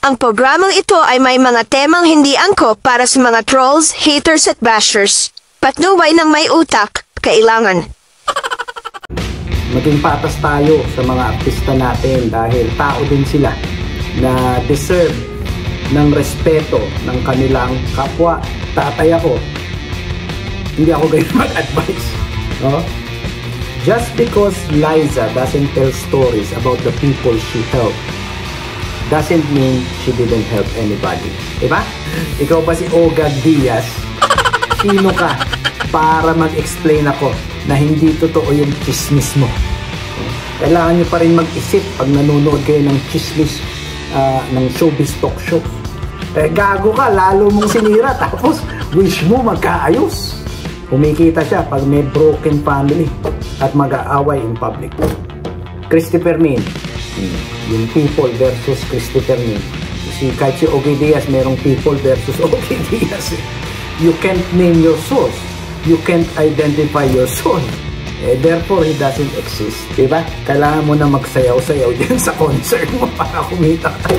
Ang programang ito ay may mga temang hindi angkop para sa mga trolls, haters at bashers. Patnubay ng may utak, kailangan. Maging patas tayo sa mga artista natin dahil tao din sila na deserve ng respeto ng kanilang kapwa. Tatay ako, hindi ako ganyan mag-advise, no? Just because Liza doesn't tell stories about the people she helped doesn't mean she didn't help anybody, diba? Ikaw ba si Ogag Diaz? Sino ka para mag-explain ako na hindi totoo yung chismis mo? Kailangan nyo pa rin mag-isip pag nanonood kayo ng chismis ng showbiz talk show. Gago ka, lalo mong sinira, tapos wish mo magkaayos. Kumikita siya pag may broken family at mag-aaway in public. Christopher Min, yung people versus Christopher Min. Kahit si Ogie Diaz, merong people versus Ogie Diaz. You can't name your source. You can't identify your source. Therefore, he doesn't exist. Diba? Kailangan mo na magsayaw-sayaw din sa concert mo para kumita ka.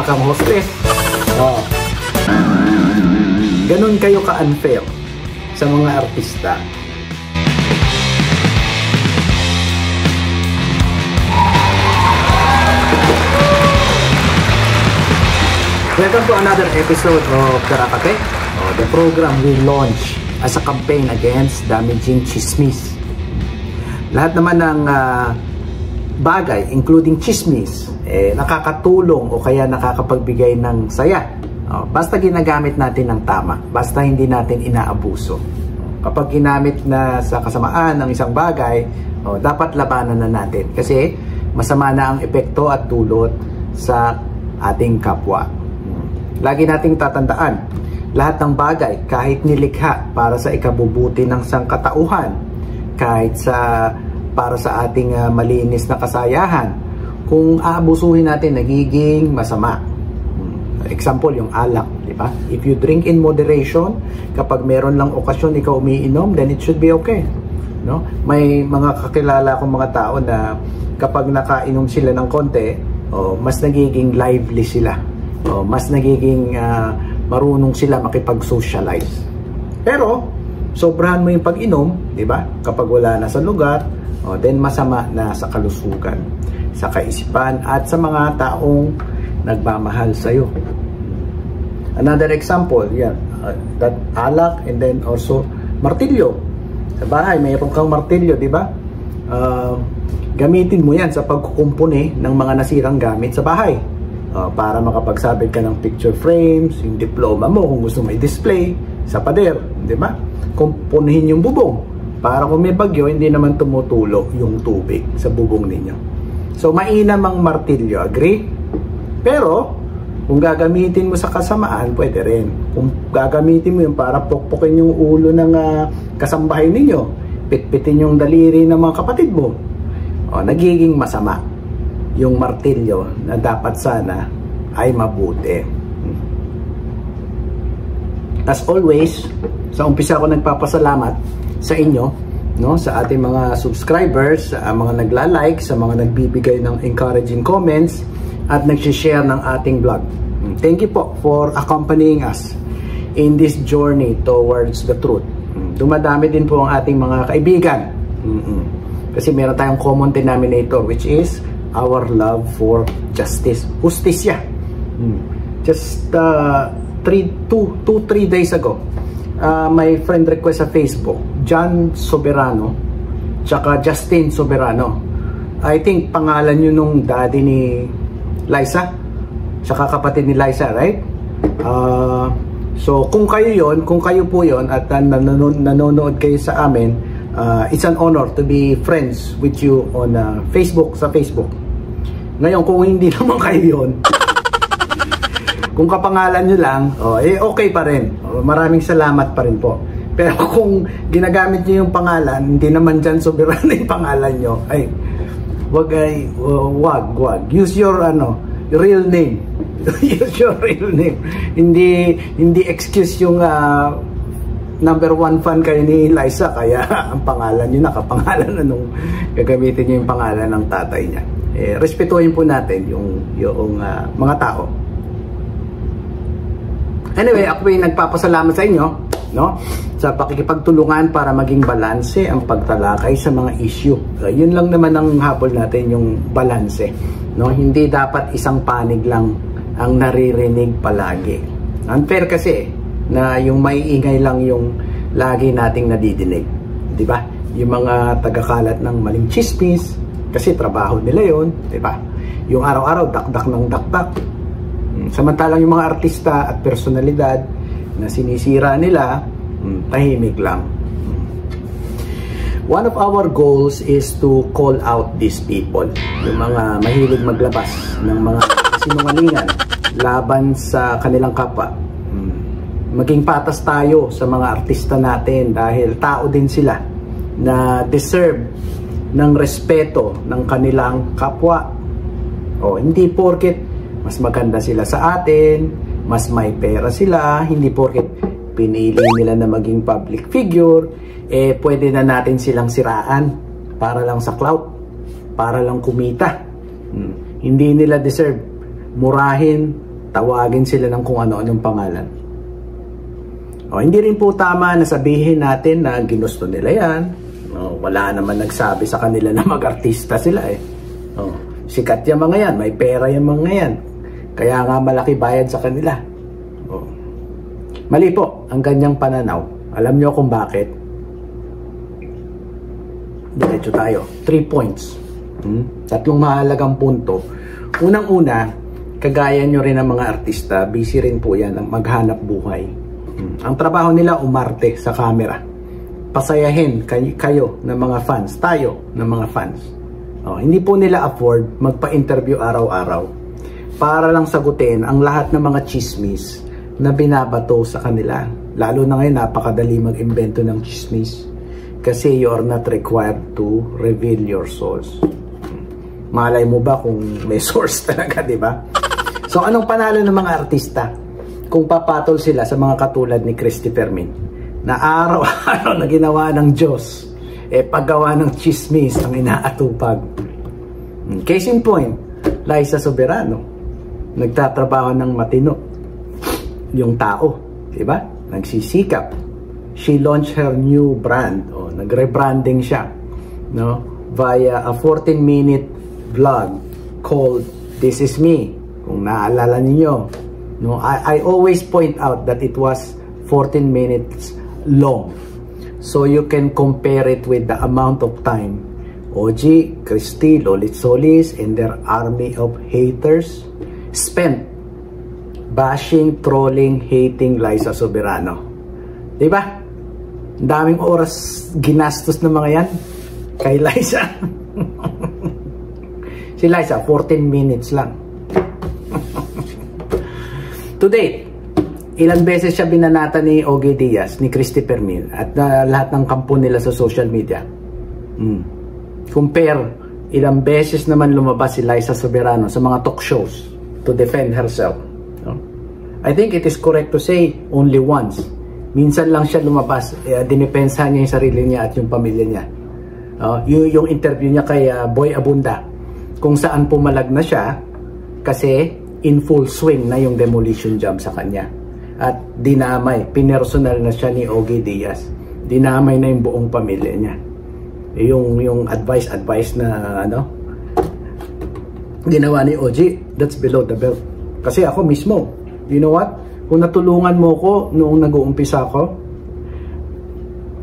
Kang hostess. Ganun kayo ka-unfair sa mga artista. Welcome to another episode of Karakate, the program we launch as a campaign against damaging chismis. Lahat naman ng bagay, including chismis, nakakatulong o kaya nakakapagbigay ng saya. Basta ginagamit natin ng tama, basta hindi natin inaabuso. Kapag ginamit na sa kasamaan ng isang bagay, dapat labanan na natin kasi masama na ang epekto at dulot sa ating kapwa. Lagi nating tatandaan, lahat ng bagay kahit nilikha para sa ikabubuti ng sangkatauhan, kahit para sa ating malinis na kasayahan, kung aabusuhin natin nagiging masama. Example, yung alak, di ba? If you drink in moderation, kapag meron lang okasyon ikaw umiinom, then it should be okay. No? May mga kakilala akong mga tao na kapag nakainom sila ng konti, mas nagiging lively sila. Mas nagiging marunong sila makipag-socialize. Pero, sobrahan mo yung pag-inom, di ba? Kapag wala na sa lugar, then masama na sa kalusugan, sa kaisipan, at sa mga taong nagmamahal sa'yo. Another example, that alak, and then also martilyo. Sa bahay, mayroon kang martilyo, di ba? Gamitin mo yan sa pagkukumpuni ng mga nasirang gamit sa bahay. Para makapagsabit ka ng picture frames, yung diploma mo kung gusto mo i-display sa pader, di ba? Kumpunihin yung bubong para kung may bagyo, hindi naman tumutulo yung tubig sa bubong ninyo. So, mainam ang martilyo, agree? Pero, kung gagamitin mo sa kasamaan, pwede rin. Kung gagamitin mo yung para pokpokin yung ulo ng kasambahay ninyo, pitpitin yung daliri ng mga kapatid mo, nagiging masama yung martilyo na dapat sana ay mabuti. As always, sa umpisa ko nagpapasalamat sa inyo, no, sa ating mga subscribers, sa mga nagla-like, sa mga nagbibigay ng encouraging comments at nag-share ng ating vlog. Thank you po for accompanying us in this journey towards the truth. Dumadami din po ang ating mga kaibigan. Kasi meron tayong common denominator, which is our love for justice. Justisya. Just 2-3 days ago, my friend request sa Facebook, John Soberano tsaka Justin Soberano. I think pangalan yun nung daddy ni Liza tsaka kapatid ni Liza, right? So kung kayo po yon at nanonood kayo sa amin, it's an honor to be friends with you on Facebook, sa Facebook. Ngayon, kung hindi naman kayo yun, kung kapangalan nyo lang, okay pa rin. Maraming salamat pa rin po. Pero kung ginagamit nyo yung pangalan, hindi naman dyan soberano yung pangalan nyo, wag. Use your real name. Use your real name. Hindi excuse yung number 1 fan kayo ni Liza, kaya ang pangalan nyo nakapangalan na nung gagamitin nyo yung pangalan ng tatay niya. respetuhin po natin yung mga tao. Anyway, ako ay nagpapasalamat sa inyo, no, sa pakikipagtulungan para maging balanse ang pagtalakay sa mga issue. Yun lang naman ang habol natin, yung balanse, no. Hindi dapat isang panig lang ang naririnig palagi. Unfair kasi na yung maiingay lang yung lagi nating nadidinig, di ba? Yung mga tagakalat ng maling chismis, kasi trabaho nila yon, di ba? Yung araw-araw dakdak ng dakdak. Samantalang yung mga artista at personalidad na sinisira nila, tahimik lang. One of our goals is to call out these people, yung mga mahilig maglabas ng mga sinungalingan laban sa kanilang kapwa. Maging patas tayo sa mga artista natin dahil tao din sila na deserve ng respeto ng kanilang kapwa. Hindi porket mas maganda sila sa atin, mas may pera sila, hindi porket pinili nila na maging public figure, pwede na natin silang siraan para lang sa clout, para lang kumita. Hindi nila deserve murahin, tawagin sila ng kung ano-anong pangalan. Hindi rin po tama na sabihin natin na ginusto nila yan. Wala naman nagsabi sa kanila na mag-artista sila sikat yung mga yan, may pera yung mga yan, kaya nga malaki bayad sa kanila. Mali po ang ganyang pananaw. Alam nyo kung bakit? Diretso tayo. 3 points. 3 mahalagang punto. Unang-una, kagaya nyo rin ng mga artista, busy rin po yan ang maghanap buhay. Ang trabaho nila umarte sa camera. Pasayahin kayo ng mga fans, tayo ng mga fans. Hindi po nila afford magpa-interview araw-araw para lang sagutin ang lahat ng mga chismis na binabato sa kanila. Lalo na ngayon, napakadali mag-imbento ng chismis kasi you are not required to reveal your source. Malay mo ba kung may source talaga, di ba? So, anong panalo ng mga artista kung papatol sila sa mga katulad ni Christy Fermin na araw-araw na ginawa ng Diyos, paggawa ng chismis ang inaatupag? Case in point, Liza Soberano, nagtatrabaho ng matino yung tao, di ba? Nagsisikap. She launched her new brand, nagre-branding siya, no, via a 14-minute vlog called This Is Me. Kung naalala niyo, no, I always point out that it was 14 minutes long. So you can compare it with the amount of time OG, Christy, Lolit Solis, and their army of haters spent bashing, trolling, hating Liza Soberano. Diba? Daming oras ginastos ng mga yan kay Liza. Si Liza, 14 minutes lang. To date, ilang beses siya binanata ni Ogie Diaz, ni Christy Fermin, at lahat ng kampo nila sa social media. Compare, ilang beses naman lumabas si Liza Soberano sa mga talk shows to defend herself. I think it is correct to say only once. Minsan lang siya lumabas, dinipensa niya yung sarili niya at yung pamilya niya. Yung interview niya kay Boy Abunda, kung saan pumalag na siya kasi in full swing na yung demolition job sa kanya. At dinamay, pinersonal na siya ni Ogie Diaz. Dinamay na yung buong pamilya niya. Yung advice na ginawa ni Ogie, that's below the belt. Kasi ako mismo, you know what? Kung natulungan mo ko noong nag-uumpisa ko,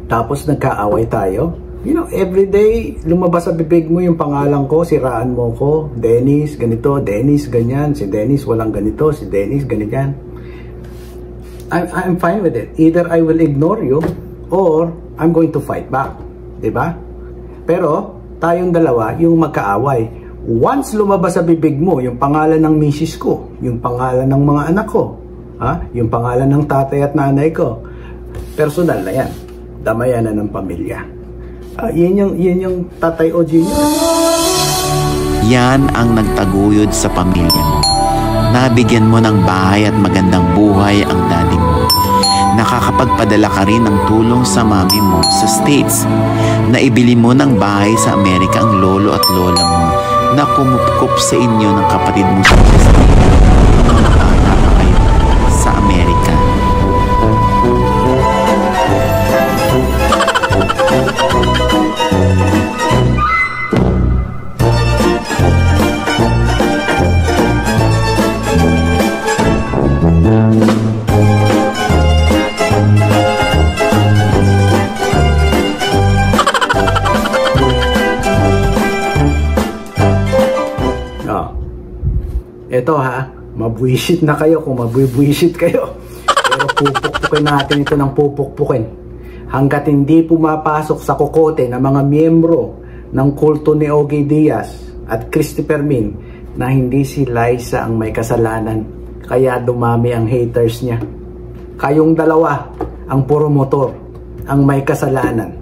tapos nagkaaway tayo, you know, everyday lumabas sa bibig mo yung pangalan ko, siraan mo ko, Dennis ganito, Dennis ganyan, si Dennis walang ganito, si Dennis ganyan. I'm fine with it. Either I will ignore you or I'm going to fight back. Diba? Pero tayong dalawa yung magkaaway. Once lumabas sa bibig mo yung pangalan ng misis ko, yung pangalan ng mga anak ko, yung pangalan ng tatay at nanay ko, personal na yan. Damayan na ng pamilya. Yan yung Tatay Ogie niya. Yan ang nagtaguyod sa pamilya mo. Nabigyan mo ng bahay at magandang buhay ang daddy mo. Nakakapagpadala ka rin ng tulong sa mami mo sa States. Naibili mo ng bahay sa Amerika ang lolo at lola mo na kumupkup sa inyo ng kapatid mo si Christy noong bata pa kayo sa Amerika. Ito ha, mabwisit na kayo kung mabwisit kayo. Pero pupukpukin natin ito ng pupukpukin. Hanggat hindi pumapasok sa kokote ng mga miyembro ng kulto ni Ogie Diaz at Christy Fermin na hindi si Liza ang may kasalanan, kaya dumami ang haters niya. Kayong dalawa ang puro motor ang may kasalanan.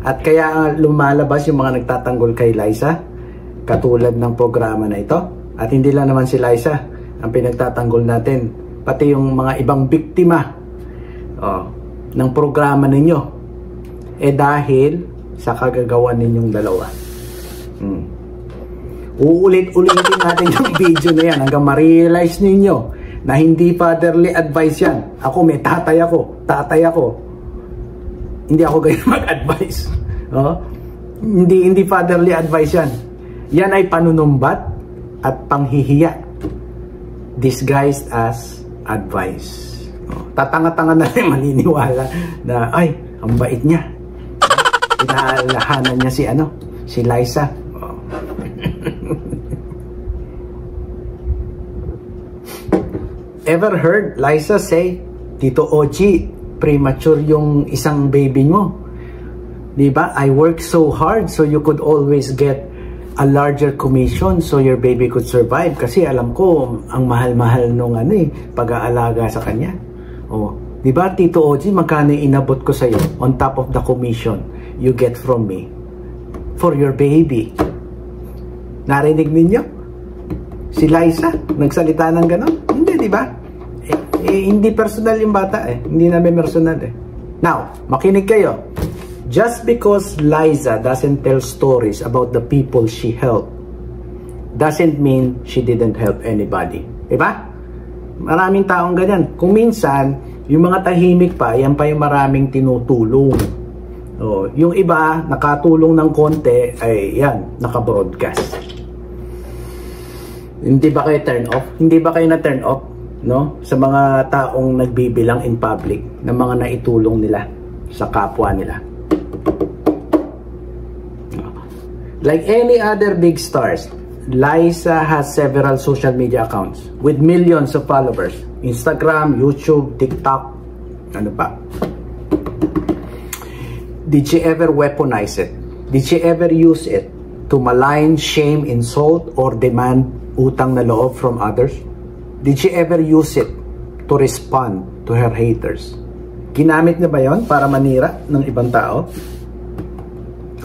At kaya lumalabas yung mga nagtatanggol kay Liza, katulad ng programa na ito. At hindi lang naman si Liza ang pinagtatanggol natin, pati yung mga ibang biktima ng programa ninyo. Dahil sa kagagawan ninyong dalawa. Uulit-ulitin natin yung video na yan hanggang ma-realize ninyo na hindi fatherly advice yan. Ako may tatay ako. Hindi ako ganyan mag-advise. Hindi fatherly advice yan. Yan ay panunumbat at panghihiya disguised as advice. Tatanga-tanga na rin maniniwala na ay, ang bait niya. Inaalahanan niya si Liza. Ever heard Liza say, Tito Ogie, premature yung isang baby mo? Diba? I work so hard so you could always get a larger commission so your baby could survive. Kasi alam ko, ang mahal-mahal nung pag-aalaga sa kanya. Diba, Tito Ogie, magkano inabot ko sa'yo on top of the commission you get from me for your baby? Narinig ninyo? Si Liza, nagsalita ng gano'n? Hindi, diba? Hindi personal yung bata Hindi namin personal Now, makinig kayo. Just because Liza doesn't tell stories about the people she helped doesn't mean she didn't help anybody. Diba? Maraming taong ganyan. Kung minsan, yung mga tahimik pa, yan pa yung maraming tinutulong. Yung iba, nakatulong ng konti, ay yan, naka-broadcast. Hindi ba kayo turn off? Hindi ba kayo na-turn off? No? Sa mga taong nagbibilang in public ng mga naitulong nila sa kapwa nila. Like any other big stars, Liza has several social media accounts with millions of followers. Instagram, YouTube, TikTok, ano pa? Did she ever weaponize it? Did she ever use it to malign, shame, insult, or demand utang na loob from others? Did she ever use it to respond to her haters? Ginamit niya ba yon para manira ng ibang tao?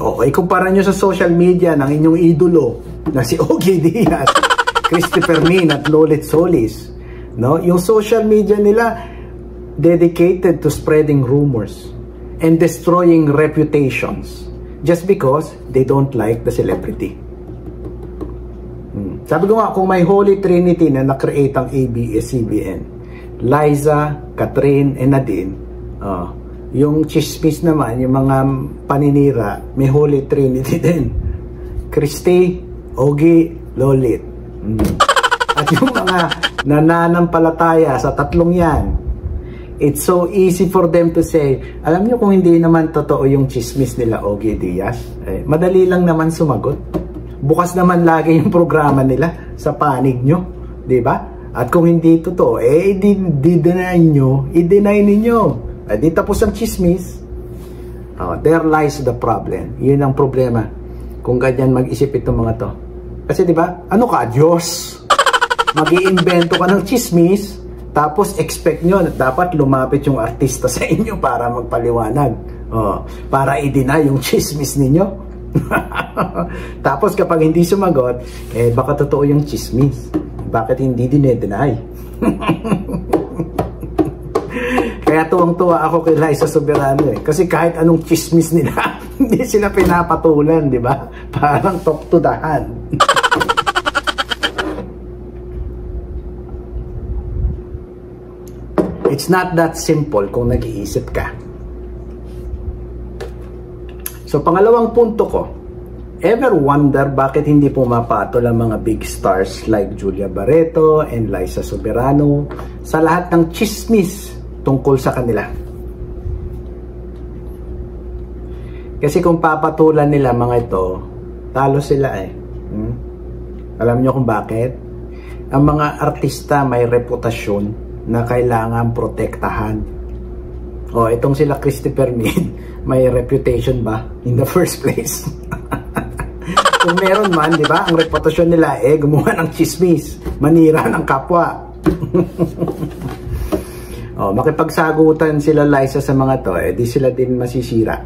Ikumpara nyo sa social media ng inyong idolo na si Ogie Diaz, Christy Fermin at Lolit Solis. No? Yung social media nila dedicated to spreading rumors and destroying reputations just because they don't like the celebrity. Sabi ko nga, kung may Holy Trinity na na-create ang ABS-CBN, Liza, Catherine, and Nadine, yung chismis naman, yung mga paninira, may Holy Trinity din. Christy, Ogie, Lolit. At yung mga nananampalataya sa tatlong yan, it's so easy for them to say, alam nyo kung hindi naman totoo yung chismis nila Ogie Diaz, madali lang naman sumagot. Bukas naman lagi yung programa nila sa panig nyo. Diba? At kung hindi totoo, i-deny nyo, i-deny ninyo. Di tapos ang chismis. There lies the problem. Yun ang problema kung ganyan mag-isip itong mga to. Kasi diba, ano ka, Diyos? Mag-iimbento ka ng chismis, tapos expect nyo na dapat lumapit yung artista sa inyo para magpaliwanag. Para i-deny yung chismis ninyo. Tapos kapag hindi sumagot, baka totoo yung chismis. Bakit hindi dinedeny? Kaya tuwang-tuwa ako kay Liza Soberano kasi kahit anong chismis nila, hindi sila pinapatulan, di ba? Parang talk to the hand. It's not that simple kung nag-iisip ka. So, pangalawang punto ko, ever wonder bakit hindi pumapatol ang mga big stars like Julia Barreto and Liza Soberano sa lahat ng chismis tungkol sa kanila? Kasi kung papatulan nila mga ito, talo sila eh. Alam niyo kung bakit? Ang mga artista may reputasyon na kailangan protektahan. O, itong sila Christopher Min, may reputation ba in the first place? Kung meron man, di ba, ang reputasyon nila gumawa ng chismis, manira ng kapwa. O, makipagsagutan sila Liza sa mga to, di sila din masisira.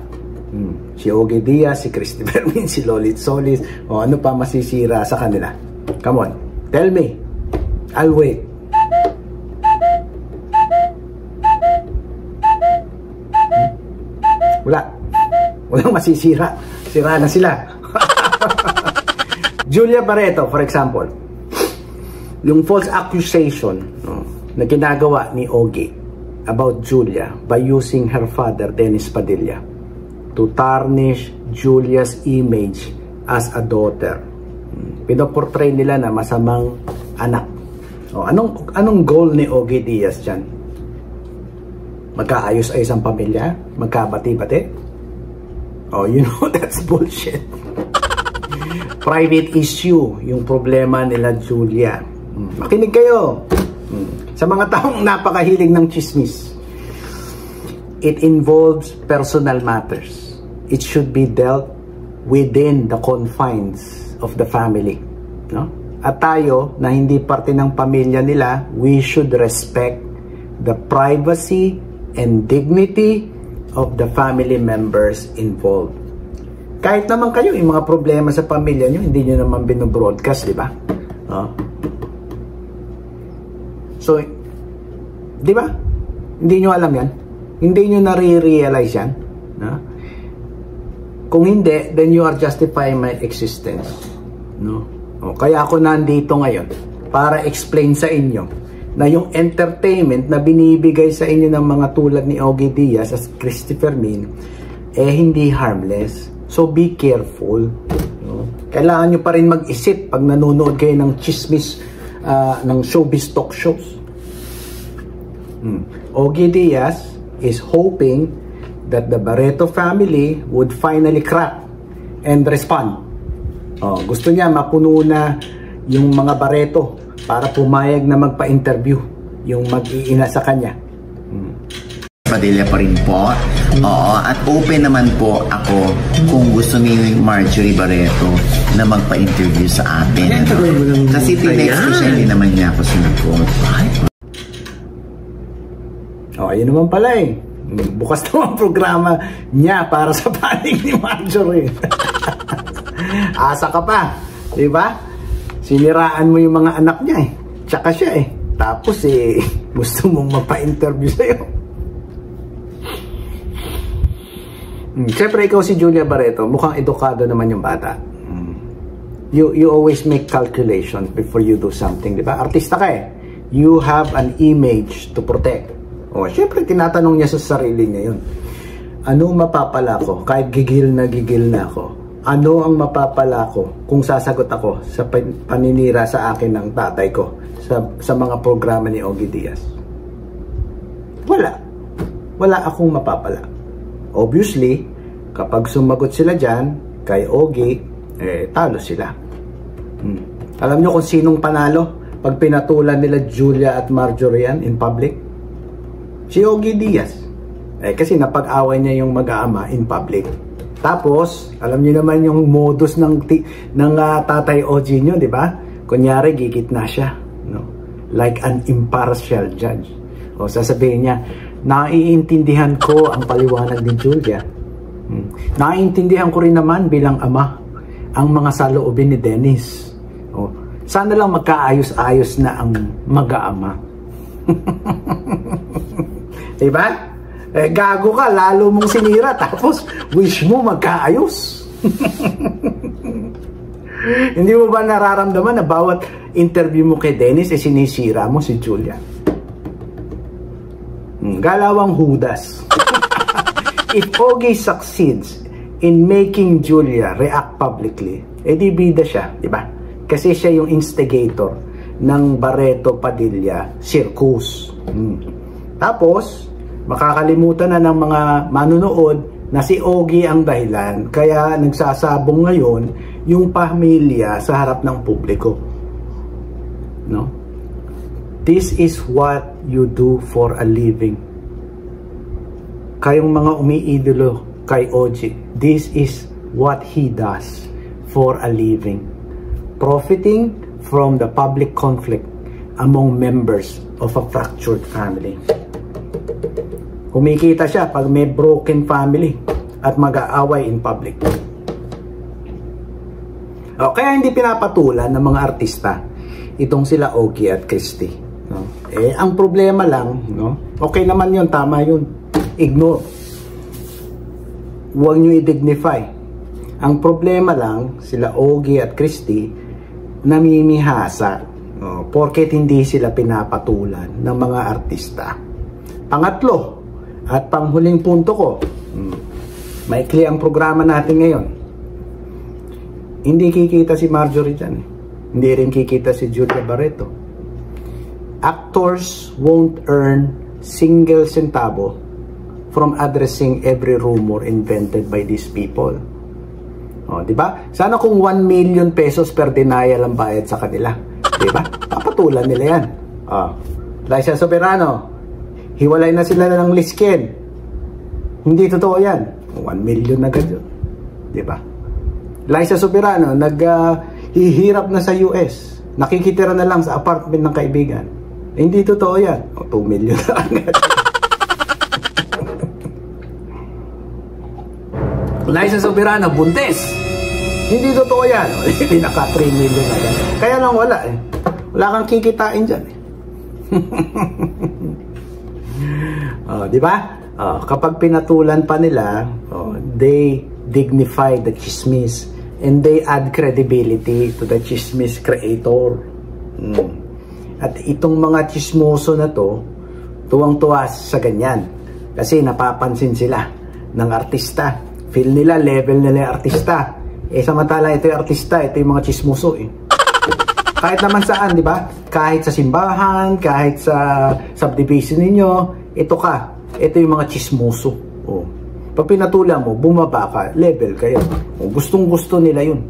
Si Ogie Diaz, si Christopher Min, si Lolit Solis, o ano pa masisira sa kanila? Come on, tell me. I'll wait. Walang masisira. Sira na sila. Julia Barreto, for example, yung false accusation na ginagawa ni Ogie about Julia by using her father, Dennis Padilla, to tarnish Julia's image as a daughter. Pinoportray nila na masamang anak. Anong goal ni Ogie Diaz dyan? Magkaayos-ayos ang pamilya? Magkabati-bati? You know, that's bullshit. Private issue, yung problema nila Julia. Makinig kayo. Sa mga taong napakahilig ng chismis. It involves personal matters. It should be dealt within the confines of the family. No? At tayo, na hindi parte ng pamilya nila, we should respect the privacy and dignity of the family members involved. Kahit naman kayo, yung mga problema sa pamilya nyo, hindi nyo naman binobroadcast, di ba? So, di ba? Hindi nyo alam yan. Hindi nyo nare-realize yan. Kung hindi, then you are justifying my existence. No? Kaya ako nandito ngayon para explain sa inyo na yung entertainment na binibigay sa inyo ng mga tulad ni Ogie Diaz as Christopher Min, hindi harmless. So be careful. No? Kailangan nyo pa rin mag-isip pag nanonood kayo ng chismis, ng showbiz talk shows. Ogie Diaz is hoping that the Barreto family would finally crack and respond. Gusto niya mapuno na yung mga Barreto para pumayag na magpa-interview yung mag-iina sa kanya. Padilla pa rin po. Oo, at open naman po ako kung gusto ni Marjorie Barreto na magpa-interview sa atin. Kasi tinext ko siya, hindi naman niya ako sinagot. Ayun naman pala eh. Bukas naman programa niya para sa panig ni Marjorie. Asa ka pa, di ba? Siniraan mo yung mga anak niya eh. Tsaka siya eh. Tapos gusto mong magpa-interview sa'yo. Siyempre ikaw si Julia Barreto, mukhang edukado naman yung bata. You always make calculation before you do something, di ba? Artista ka eh. You have an image to protect. Siyempre tinatanong niya sa sarili niya yun. Ano mapapala ko? Kahit gigil na ako. Ano ang mapapala ko kung sasagot ako sa paninira sa akin ng tatay ko sa mga programa ni Ogie Diaz? Wala akong mapapala. Obviously, kapag sumagot sila dyan kay Ogie, talo sila. Alam nyo kung sinong panalo pag pinatulan nila Julia at Marjorie in public? Si Ogie Diaz. Kasi napag-away niya yung mag-aama in public. Tapos, alam niyo naman yung modus ng tatay Ogie nyo, di ba? Kunyari, gigit na siya. No? Like an impartial judge. Sasabihin niya, naiintindihan ko ang paliwanag ni Julia. Naiintindihan ko rin naman bilang ama ang mga saloobin ni Dennis. Sana lang magkaayos-ayos na ang mag-aama. Diba? Gago ka, lalo mong sinira, tapos wish mo magkaayos. Hindi mo ba nararamdaman na bawat interview mo kay Dennis sinisira mo si Julia? Galawang Judas. If Ogie succeeds in making Julia react publicly, edi bida siya, di ba? Kasi siya yung instigator ng Barreto Padilla Circus. Tapos, makakalimutan na ng mga manunood na si Ogie ang dahilan, kaya nagsasabong ngayon yung pamilya sa harap ng publiko. No? This is what you do for a living. Kayong mga umiidolo kay Ogie, this is what he does for a living. Profiting from the public conflict among members of a fractured family. Kumikita siya pag may broken family at mag-aaway in public. Kaya hindi pinapatulan ng mga artista itong sila Ogie at Christy. No? Ang problema lang, no? Okay naman yun, tama yun. Ignore. Huwag nyo i-dignify. Ang problema lang, sila Ogie at Christy, namimihasa. No? Porket hindi sila pinapatulan ng mga artista. Pangatlo, at panghuling punto ko, maikli ang programa natin ngayon. Hindi kikita si Marjorie dyan. Hindi rin kikita si Julia Barreto. Actors won't earn single centavo from addressing every rumor invented by these people. Di ba? Sana kung 1 million pesos per denial ang bayad sa kanila. Di ba? Papatulan nila yan. Liza Soberano, hiwalay na sila ng Lisken. Hindi totoo yan. 1 million na agad yun. Di ba? Liza Soberano, naghihirap na sa US. Nakikitira na lang sa apartment ng kaibigan. Hindi totoo yan. 2 million na agad. Liza Soberano, buntis. Hindi totoo yan. Hindi naka 3 million agad. Kaya lang wala eh. Wala kang kikitain dyan eh. Di ba? Kapag pinatulan pa nila, they dignify the chismis and they add credibility to the chismis creator. At itong mga chismoso na to, tuwang-tuwa sa ganyan. Kasi napapansin sila ng artista. Feel nila, level nila yung artista. Samantala ito yung artista, ito yung mga chismoso eh. Kahit naman saan, di ba? Kahit sa simbahan, kahit sa subdivision ninyo, ito ka. Ito yung mga chismoso. Pag pinatulan mo, bumaba ka, level kayo. Gustong-gusto nila yun.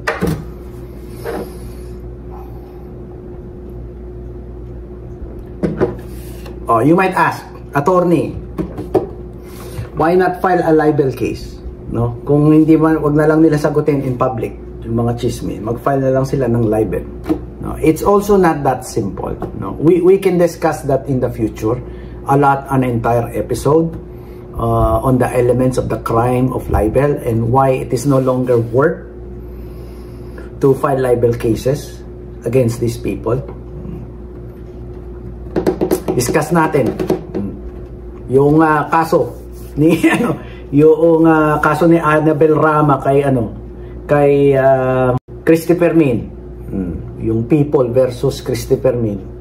You might ask, attorney, why not file a libel case? No? Kung hindi man, wag na lang nila sagutin in public, yung mga chismis, mag-file na lang sila ng libel. No? It's also not that simple. No? We can discuss that in the future. A lot, an entire episode on the elements of the crime of libel and why it is no longer worth to file libel cases against these people. Discuss natin yung kaso ni yung kaso ni Annabel Rama kay Christy Fermin, yung People versus Christy Fermin.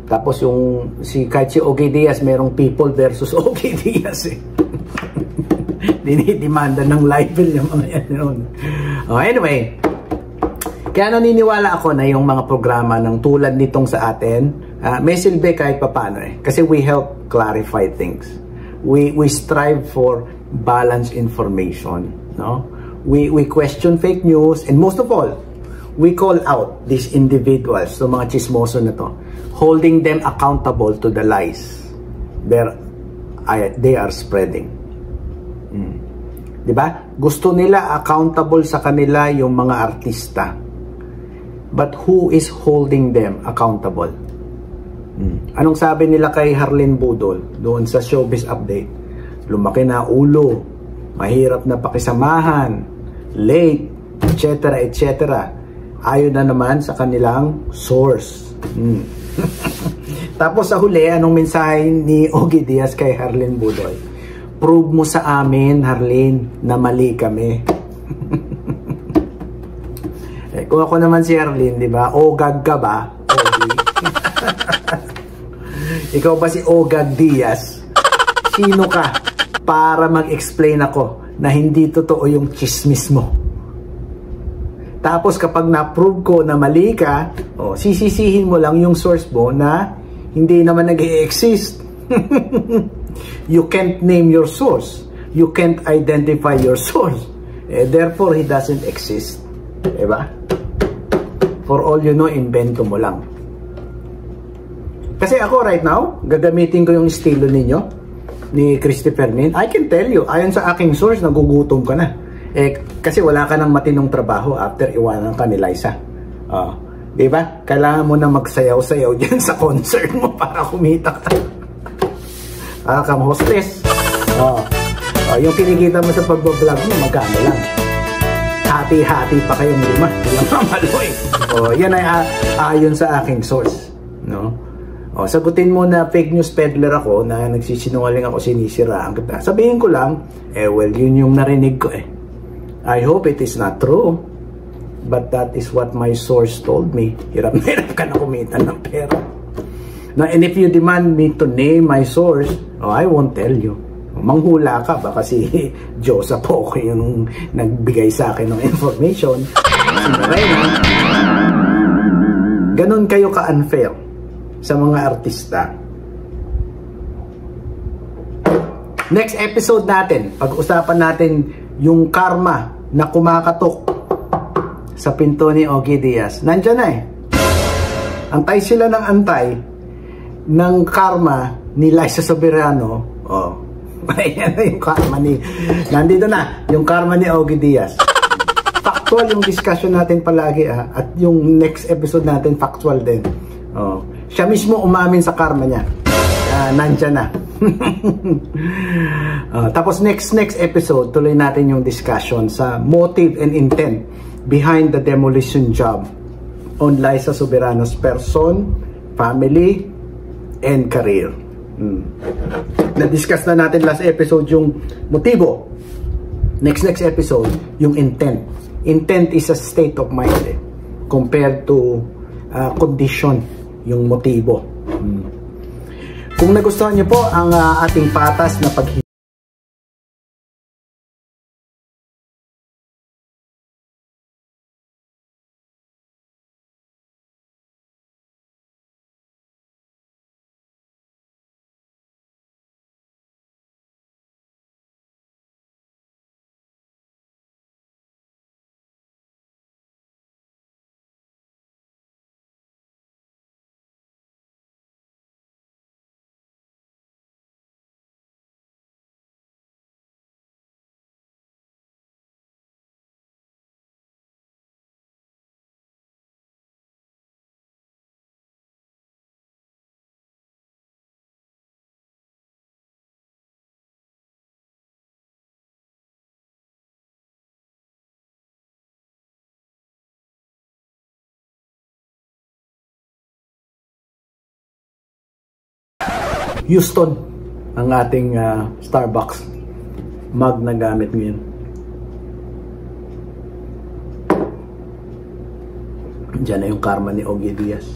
Tapos yung kahit si Ogie Diaz, merong People versus Ogie Diaz eh. Dinidemanda ng libel yung mga yan noon. Anyway, kaya naniniwala ako na yung mga programa ng tulad nitong sa atin, may silbi kahit papaano eh. Kasi we help clarify things. We strive for balanced information. No? We question fake news, and most of all, we call out these individuals, so mga chismoso na to, holding them accountable to the lies they are spreading. Diba? Gusto nila accountable sa kanila yung mga artista. But who is holding them accountable? Anong sabi nila kay Harleen Budol doon sa Showbiz Update? Lumaki na ulo, mahirap na pakisamahan, late, etc. etc. Ayon na naman sa kanilang source. Tapos sa huli, anong mensahe ni Ogie Diaz kay Harleen Budol? Prove mo sa amin, Harleen, na mali kami. Kung ako naman si Harleen, di ba? Ogag ka ba? Ogie. Ikaw ba si Ogag Diaz? Sino ka para mag-explain ako na hindi totoo yung chismis mo? Tapos kapag na-prove ko na mali ka, sisisihin mo lang yung source mo na hindi naman nag-i-exist. You can't name your source. You can't identify your source. Therefore, he doesn't exist. Diba? For all you know, invento mo lang. Kasi ako right now, gagamitin ko yung estilo ninyo, ni Christopher Min. I can tell you, ayon sa aking source, nagugutom ka na. Kasi wala ka ng matinong trabaho after iwanan ka ni Liza. Diba? Kailangan mo na magsayaw-sayaw dyan sa concert mo para kumita ka. Kang hostess. Yung kinikita mo sa pagbablog mo, magkano lang. Hati-hati pa kayong lima. Ilang mamaloy. Yan ay ayon sa aking source. No? Sagutin mo na fake news peddler ako, na nagsisinungaling ako, sinisiraan kita. Sabihin ko lang, well, yun yung narinig ko I hope it is not true. But that is what my source told me. Hirap na hirap ka na kumita ng pera. Now, and if you demand me to name my source, I won't tell you. Manghula ka ba kasi Diyosa po ko yung nagbigay sa akin ng information. Ganon kayo ka-unfair sa mga artista. Next episode natin, pag-usapan natin yung karma na kumakatok sa pinto ni Ogie Diaz. Nandiyan na Antay sila ng antay ng karma ni Liza Soberano. Ayan na yung karma ni... Nandito na, yung karma ni Ogie Diaz. Factual yung discussion natin palagi at yung next episode natin factual din. Siya mismo umamin sa karma niya. Nandiyan na. Tapos next episode, tuloy natin yung discussion sa motive and intent behind the demolition job on Liza Soberano's person, family, and career. Na-discuss na natin last episode yung motibo. Next episode, yung intent. Intent is a state of mind compared to condition, yung motibo. Kung nagustuhan niyo po ang ating patas na Houston ang ating Starbucks mug na gamit ngayon. Diyan na yung karma ni Ogie Diaz.